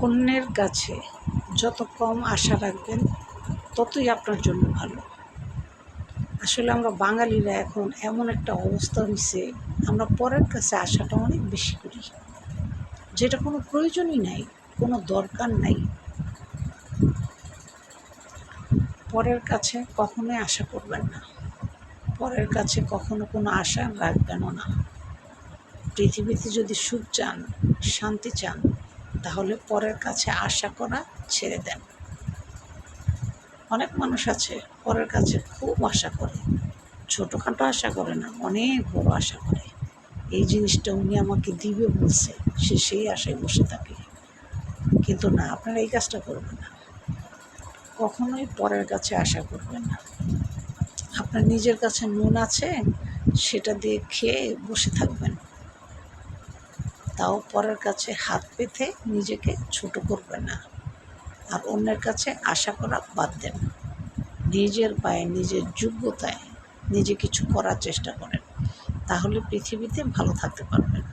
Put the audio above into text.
অন্যের কাছে যত কম আশা রাখবেন ততই আপনার জন্য ভালো। আসলে আমরা বাঙালিরা এখন এমন একটা অবস্থা হয়েছে, আমরা পরের কাছে আশাটা অনেক বেশি করি, যেটা কোনো প্রয়োজনই নাই, কোনো দরকার নাই। পরের কাছে কখনোই আশা করবেন না, পরের কাছে কখনো কোনো আশা রাখবেনও না। পৃথিবীতে যদি সুখ চান, শান্তি চান, তাহলে পরের কাছে আশা করা ছেড়ে দেন। অনেক মানুষ আছে পরের কাছে খুব আশা করে, ছোটোখাটো আশা করে না, অনেক বড় আশা করে। এই জিনিসটা উনি আমাকে দিবে বলছে, সে সেই আশায় বসে থাকে। কিন্তু না, আপনারা এই কাজটা করবেন না, কখনোই পরের কাছে আশা করবেন না। আপনার নিজের কাছে নুন আছে, সেটা দিয়ে খেয়ে বসে থাকবেন, তাও পরের কাছে হাত পেতে নিজেকে ছোট করবেন না। আর অন্যের কাছে আশা করা বাদ দেন, নিজের পায়ে, নিজের যোগ্যতায় নিজে কিছু করার চেষ্টা করেন, তাহলে পৃথিবীতে ভালো থাকতে পারবেন।